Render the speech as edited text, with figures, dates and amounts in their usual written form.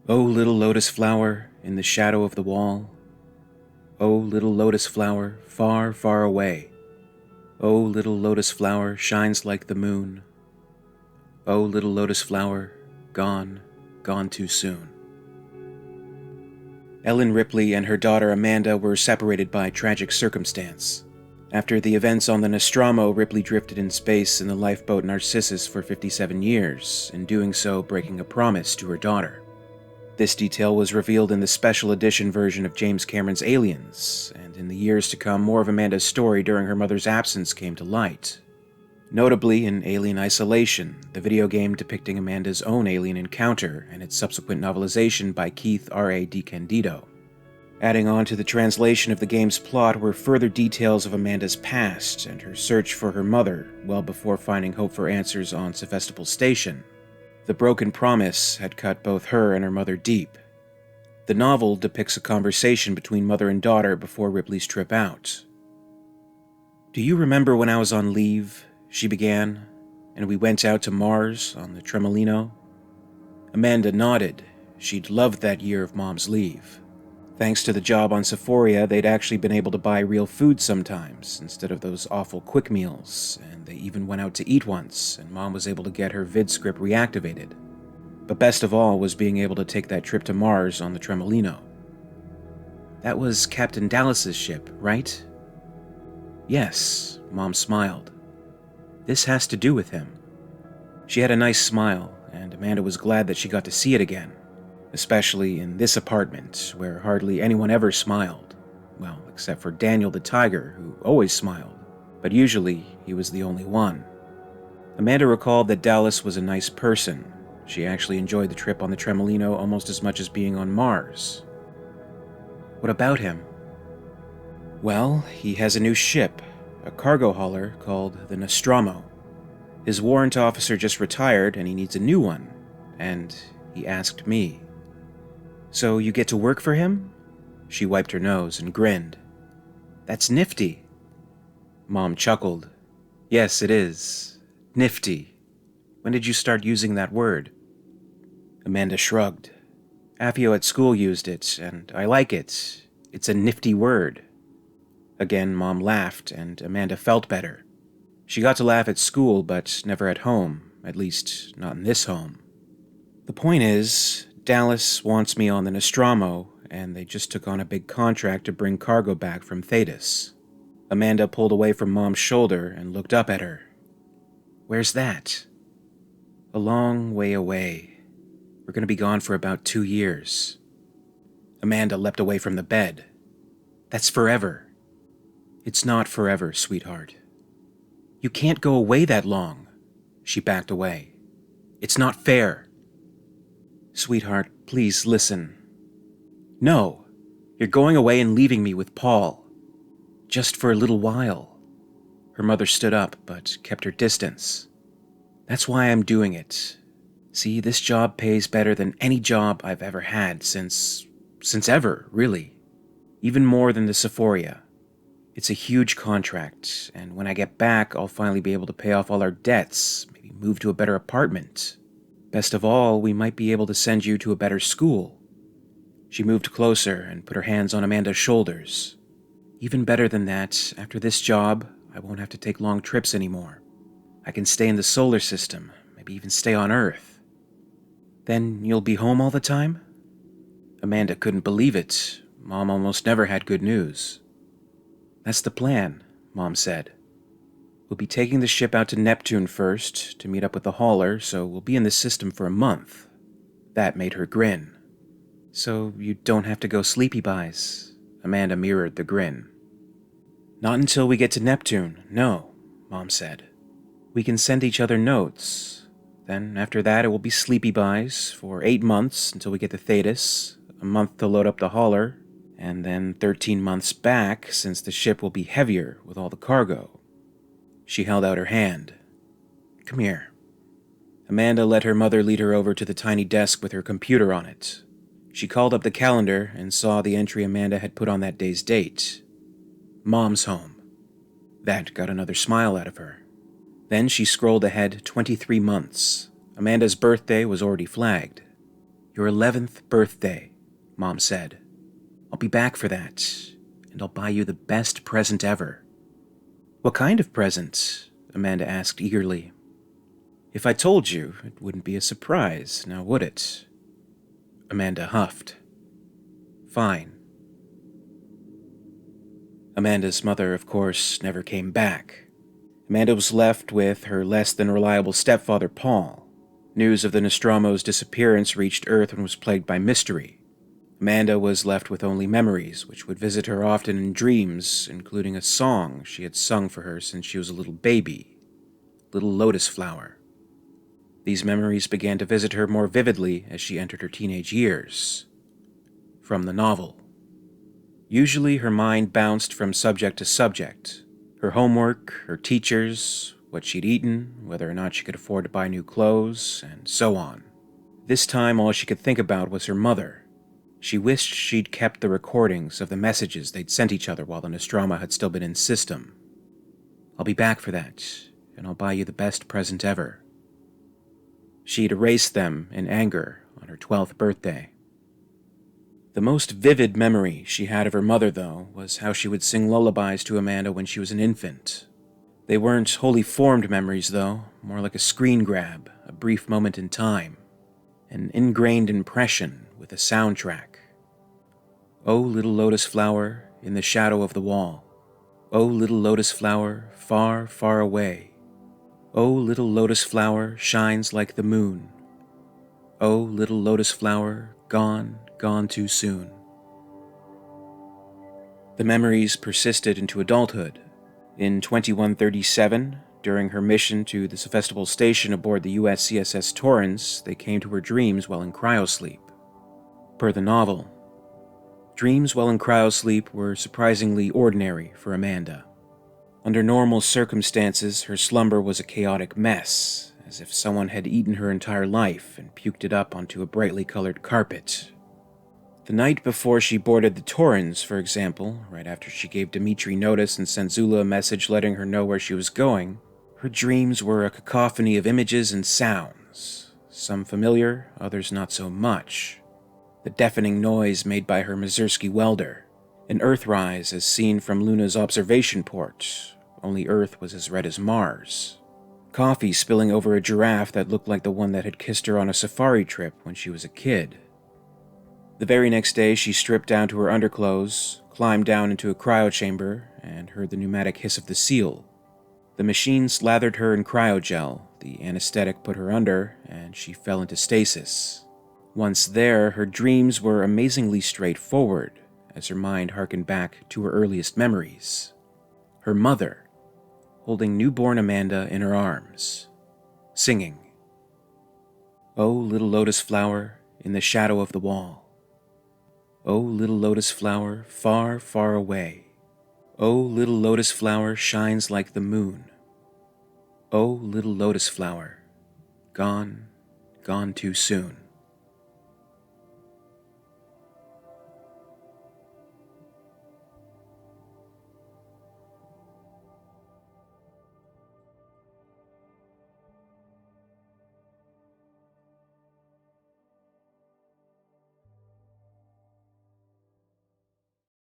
O little lotus flower in the shadow of the wall, O little lotus flower far, far away, O little lotus flower shines like the moon, O little lotus flower gone, gone too soon. Ellen Ripley and her daughter Amanda were separated by tragic circumstance. After the events on the Nostromo, Ripley drifted in space in the lifeboat Narcissus for 57 years, in doing so breaking a promise to her daughter. This detail was revealed in the special edition version of James Cameron's Aliens, and in the years to come, more of Amanda's story during her mother's absence came to light. Notably, in Alien Isolation, the video game depicting Amanda's own alien encounter and its subsequent novelization by Keith R.A. DiCandido. Adding on to the translation of the game's plot were further details of Amanda's past and her search for her mother well before finding hope for answers on Sevastopol Station. The broken promise had cut both her and her mother deep. The novel depicts a conversation between mother and daughter before Ripley's trip out. "Do you remember when I was on leave," she began, "and we went out to Mars on the Tremolino?" Amanda nodded. She'd loved that year of Mom's leave. Thanks to the job on Sephoria, they'd actually been able to buy real food sometimes, instead of those awful quick meals, and they even went out to eat once, and Mom was able to get her vid script reactivated. But best of all was being able to take that trip to Mars on the Tremolino. "That was Captain Dallas's ship, right?" "Yes," Mom smiled. "This has to do with him." She had a nice smile, and Amanda was glad that she got to see it again. Especially in this apartment, where hardly anyone ever smiled. Well, except for Daniel the tiger, who always smiled, but usually he was the only one. Amanda recalled that Dallas was a nice person. She actually enjoyed the trip on the Tremolino almost as much as being on Mars. "What about him?" "Well, he has a new ship, a cargo hauler called the Nostromo. His warrant officer just retired and he needs a new one, and he asked me." "So you get to work for him?" She wiped her nose and grinned. "That's nifty." Mom chuckled. "Yes, it is. Nifty. When did you start using that word?" Amanda shrugged. "Affio at school used it, and I like it. It's a nifty word." Again, Mom laughed, and Amanda felt better. She got to laugh at school, but never at home, at least not in this home. "The point is, Dallas wants me on the Nostromo, and they just took on a big contract to bring cargo back from Thetis." Amanda pulled away from Mom's shoulder and looked up at her. "Where's that?" "A long way away. We're going to be gone for about 2 years." Amanda leapt away from the bed. "That's forever." "It's not forever, sweetheart." "You can't go away that long." She backed away. "It's not fair." "Sweetheart, please listen." "No, you're going away and leaving me with Paul. Just for a little while." Her mother stood up, but kept her distance. "That's why I'm doing it. See, this job pays better than any job I've ever had since ever, really. Even more than the Sephoria. It's a huge contract, and when I get back, I'll finally be able to pay off all our debts, maybe move to a better apartment. Best of all, we might be able to send you to a better school." She moved closer and put her hands on Amanda's shoulders. "Even better than that, after this job, I won't have to take long trips anymore. I can stay in the solar system, maybe even stay on Earth." "Then you'll be home all the time?" Amanda couldn't believe it. Mom almost never had good news. "That's the plan," Mom said. "We'll be taking the ship out to Neptune first to meet up with the hauler, so we'll be in the system for a month." That made her grin. "So you don't have to go sleepy-bys?" Amanda mirrored the grin. "Not until we get to Neptune, no," Mom said. "We can send each other notes. Then after that it will be sleepy-bys for 8 months until we get to Thetis, a month to load up the hauler, and then 13 months back since the ship will be heavier with all the cargo." She held out her hand. "Come here." Amanda let her mother lead her over to the tiny desk with her computer on it. She called up the calendar and saw the entry Amanda had put on that day's date. Mom's home. That got another smile out of her. Then she scrolled ahead 23 months. Amanda's birthday was already flagged. "Your 11th birthday," Mom said. "I'll be back for that, and I'll buy you the best present ever." "What kind of present?" Amanda asked eagerly. "If I told you, it wouldn't be a surprise, now would it?" Amanda huffed. "Fine." Amanda's mother, of course, never came back. Amanda was left with her less-than-reliable stepfather, Paul. News of the Nostromo's disappearance reached Earth and was plagued by mystery. Amanda was left with only memories, which would visit her often in dreams, including a song she had sung for her since she was a little baby, Little Lotus Flower. These memories began to visit her more vividly as she entered her teenage years. From the novel. Usually her mind bounced from subject to subject. Her homework, her teachers, what she'd eaten, whether or not she could afford to buy new clothes, and so on. This time all she could think about was her mother. She wished she'd kept the recordings of the messages they'd sent each other while the Nostromo had still been in system. "I'll be back for that, and I'll buy you the best present ever." She'd erased them in anger on her 12th birthday. The most vivid memory she had of her mother, though, was how she would sing lullabies to Amanda when she was an infant. They weren't wholly formed memories, though, more like a screen grab, a brief moment in time. An ingrained impression with a soundtrack. "Oh, little lotus flower, in the shadow of the wall. Oh, little lotus flower, far, far away. Oh, little lotus flower, shines like the moon. Oh, little lotus flower, gone, gone too soon." The memories persisted into adulthood. In 2137, during her mission to the Sevastopol station aboard the US CSS Torrens, they came to her dreams while in cryosleep. Per the novel, dreams while in cryosleep were surprisingly ordinary for Amanda. Under normal circumstances, her slumber was a chaotic mess, as if someone had eaten her entire life and puked it up onto a brightly colored carpet. The night before she boarded the Torrens, for example, right after she gave Dimitri notice and sent Zula a message letting her know where she was going, her dreams were a cacophony of images and sounds, some familiar, others not so much. The deafening noise made by her Mazursky welder, an Earthrise as seen from Luna's observation port, only Earth was as red as Mars. Coffee spilling over a giraffe that looked like the one that had kissed her on a safari trip when she was a kid. The very next day, she stripped down to her underclothes, climbed down into a cryochamber, and heard the pneumatic hiss of the seal. The machine slathered her in cryogel, the anesthetic put her under, and she fell into stasis. Once there, her dreams were amazingly straightforward, as her mind harkened back to her earliest memories. Her mother, holding newborn Amanda in her arms, singing, "Oh, little lotus flower, in the shadow of the wall. Oh, little lotus flower, far, far away. Oh, little lotus flower, shines like the moon. Oh, little lotus flower, gone, gone too soon."